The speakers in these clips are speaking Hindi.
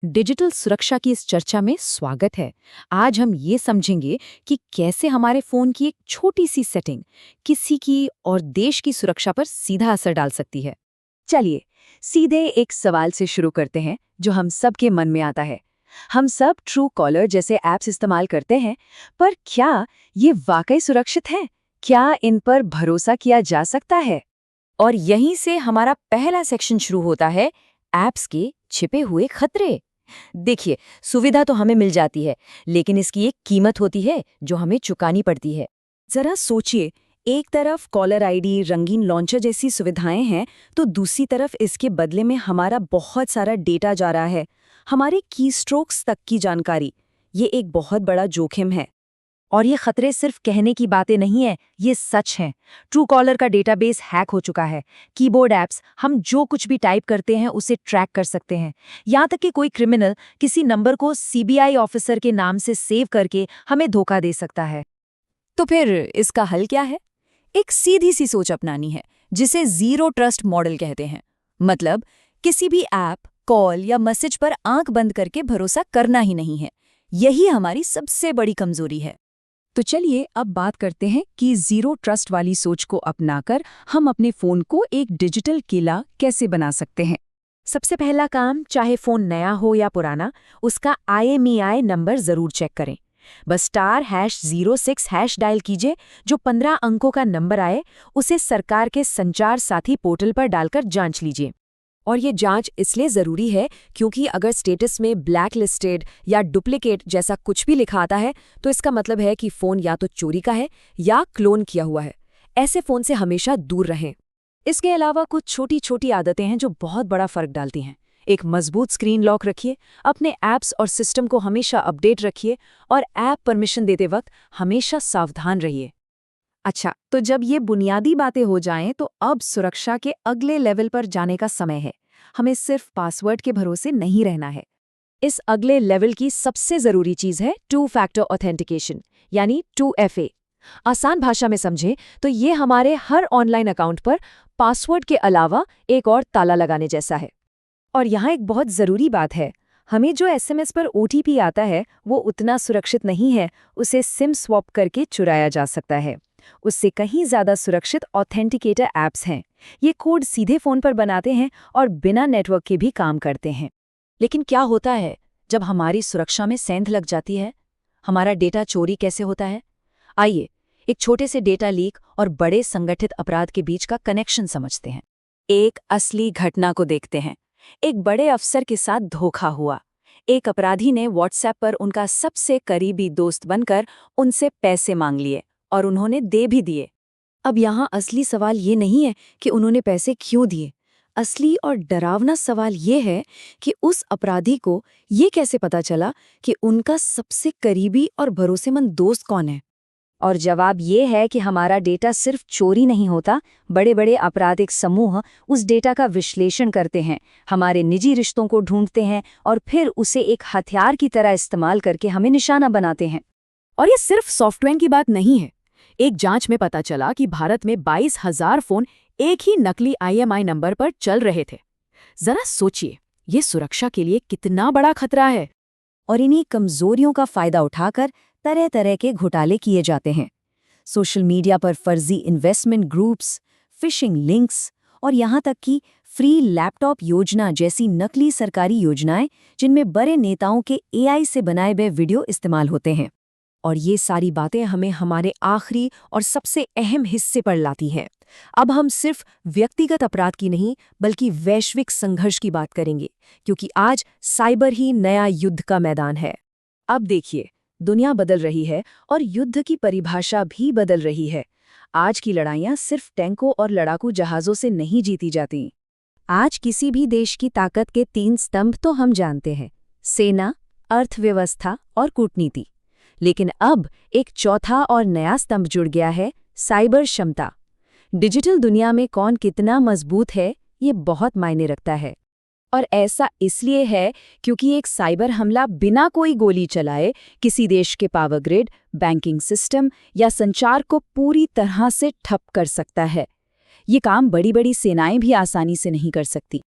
डिजिटल सुरक्षा की इस चर्चा में स्वागत है। आज हम ये समझेंगे कि कैसे हमारे फोन की एक छोटी सी सेटिंग किसी की और देश की सुरक्षा पर सीधा असर डाल सकती है। चलिए सीधे एक सवाल से शुरू करते हैं जो हम सबके मन में आता है। हम सब ट्रू कॉलर जैसे ऐप्स इस्तेमाल करते हैं, पर क्या ये वाकई सुरक्षित हैं? क्या इन पर भरोसा किया जा सकता है? और यहीं से हमारा पहला सेक्शन शुरू होता है, ऐप्स के छिपे हुए खतरे। देखिए, सुविधा तो हमें मिल जाती है, लेकिन इसकी एक कीमत होती है जो हमें चुकानी पड़ती है। जरा सोचिए, एक तरफ कॉलर आईडी, रंगीन लॉन्चर जैसी सुविधाएं हैं, तो दूसरी तरफ इसके बदले में हमारा बहुत सारा डेटा जा रहा है, हमारे कीस्ट्रोक्स तक की जानकारी। ये एक बहुत बड़ा जोखिम है। और ये खतरे सिर्फ कहने की बातें नहीं है, ये सच हैं। ट्रू कॉलर का डेटाबेस हैक हो चुका है। कीबोर्ड ऐप्स हम जो कुछ भी टाइप करते हैं उसे ट्रैक कर सकते हैं। यहाँ तक कि कोई क्रिमिनल किसी नंबर को सीबीआई ऑफिसर के नाम से सेव करके हमें धोखा दे सकता है। तो फिर इसका हल क्या है? एक सीधी सी सोच अपनानी है, जिसे जीरो ट्रस्ट मॉडल कहते हैं। मतलब किसी भी ऐप, कॉल या मैसेज पर आंख बंद करके भरोसा करना ही नहीं है। यही हमारी सबसे बड़ी कमजोरी है। तो चलिए अब बात करते हैं कि जीरो ट्रस्ट वाली सोच को अपनाकर हम अपने फोन को एक डिजिटल किला कैसे बना सकते हैं। सबसे पहला काम, चाहे फोन नया हो या पुराना, उसका IMEI नंबर जरूर चेक करें। बस *#06# डायल कीजिए। जो 15 अंकों का नंबर आए उसे सरकार के संचार साथी पोर्टल पर डालकर जांच लीजिए। और ये जांच इसलिए ज़रूरी है क्योंकि अगर स्टेटस में ब्लैक लिस्टेड या डुप्लीकेट जैसा कुछ भी लिखा आता है, तो इसका मतलब है कि फ़ोन या तो चोरी का है या क्लोन किया हुआ है। ऐसे फ़ोन से हमेशा दूर रहें। इसके अलावा कुछ छोटी छोटी आदतें हैं जो बहुत बड़ा फर्क डालती हैं। एक मजबूत स्क्रीन लॉक रखिए, अपने ऐप्स और सिस्टम को हमेशा अपडेट रखिए, और ऐप परमिशन देते वक्त हमेशा सावधान रहिए। अच्छा, तो जब ये बुनियादी बातें हो जाएं, तो अब सुरक्षा के अगले लेवल पर जाने का समय है। हमें सिर्फ पासवर्ड के भरोसे नहीं रहना है। इस अगले लेवल की सबसे ज़रूरी चीज़ है टू फैक्टर ऑथेंटिकेशन, यानी 2FA। आसान भाषा में समझें तो ये हमारे हर ऑनलाइन अकाउंट पर पासवर्ड के अलावा एक और ताला लगाने जैसा है। और यहाँ एक बहुत ज़रूरी बात है, हमें जो SMS पर OTP आता है वो उतना सुरक्षित नहीं है। उसे सिम स्वैप करके चुराया जा सकता है। उससे कहीं ज़्यादा सुरक्षित ऑथेंटिकेटर ऐप्स हैं। ये कोड सीधे फ़ोन पर बनाते हैं और बिना नेटवर्क के भी काम करते हैं। लेकिन क्या होता है जब हमारी सुरक्षा में सेंध लग जाती है? हमारा डेटा चोरी कैसे होता है? आइए एक छोटे से डेटा लीक और बड़े संगठित अपराध के बीच का कनेक्शन समझते हैं। एक असली घटना को देखते हैं। एक बड़े अफसर के साथ धोखा हुआ। एक अपराधी ने व्हाट्सएप पर उनका सबसे करीबी दोस्त बनकर उनसे पैसे मांग लिए और उन्होंने दे भी दिए। अब यहाँ असली सवाल ये नहीं है कि उन्होंने पैसे क्यों दिए। असली और डरावना सवाल ये है कि उस अपराधी को ये कैसे पता चला कि उनका सबसे करीबी और भरोसेमंद दोस्त कौन है। और जवाब ये है कि हमारा डेटा सिर्फ चोरी नहीं होता, बड़े बड़े आपराधिक समूह उस डेटा का विश्लेषण करते हैं, हमारे निजी रिश्तों को ढूंढते हैं और फिर उसे एक हथियार की तरह इस्तेमाल करके हमें निशाना बनाते हैं। और ये सिर्फ सॉफ्टवेयर की बात नहीं है। एक जांच में पता चला कि भारत में 22,000 फोन एक ही नकली IMEI नंबर पर चल रहे थे। जरा सोचिए, ये सुरक्षा के लिए कितना बड़ा खतरा है। और इन्हीं कमजोरियों का फायदा उठाकर तरह तरह के घोटाले किए जाते हैं। सोशल मीडिया पर फर्जी इन्वेस्टमेंट ग्रुप्स, फिशिंग लिंक्स और यहाँ तक कि फ्री लैपटॉप योजना जैसी नकली सरकारी योजनाएं, जिनमें बड़े नेताओं के AI से बनाए गए वीडियो इस्तेमाल होते हैं। और ये सारी बातें हमें हमारे आखिरी और सबसे अहम हिस्से पर लाती हैं। अब हम सिर्फ व्यक्तिगत अपराध की नहीं, बल्कि वैश्विक संघर्ष की बात करेंगे, क्योंकि आज साइबर ही नया युद्ध का मैदान है। अब देखिए, दुनिया बदल रही है और युद्ध की परिभाषा भी बदल रही है। आज की लड़ाइयाँ सिर्फ टैंकों और लड़ाकू जहाज़ों से नहीं जीती जाती। आज किसी भी देश की ताकत के 3 स्तंभ तो हम जानते हैं: सेना, अर्थव्यवस्था और कूटनीति। लेकिन अब एक चौथा और नया स्तंभ जुड़ गया है: साइबर क्षमता। डिजिटल दुनिया में कौन कितना मजबूत है, ये बहुत मायने रखता है। और ऐसा इसलिए है क्योंकि एक साइबर हमला बिना कोई गोली चलाए किसी देश के पावर ग्रिड, बैंकिंग सिस्टम या संचार को पूरी तरह से ठप कर सकता है। ये काम बड़ी बड़ी सेनाएं भी आसानी से नहीं कर सकती।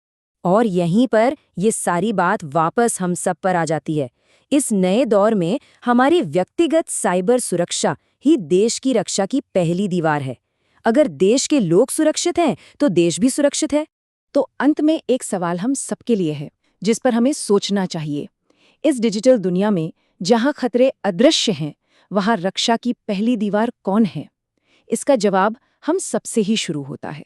और यहीं पर ये सारी बात वापस हम सब पर आ जाती है। इस नए दौर में हमारी व्यक्तिगत साइबर सुरक्षा ही देश की रक्षा की पहली दीवार है। अगर देश के लोग सुरक्षित हैं, तो देश भी सुरक्षित है। तो अंत में एक सवाल हम सबके लिए है, जिस पर हमें सोचना चाहिए। इस डिजिटल दुनिया में जहां खतरे अदृश्य हैं, वहां रक्षा की पहली दीवार कौन है? इसका जवाब हम सबसे ही शुरू होता है।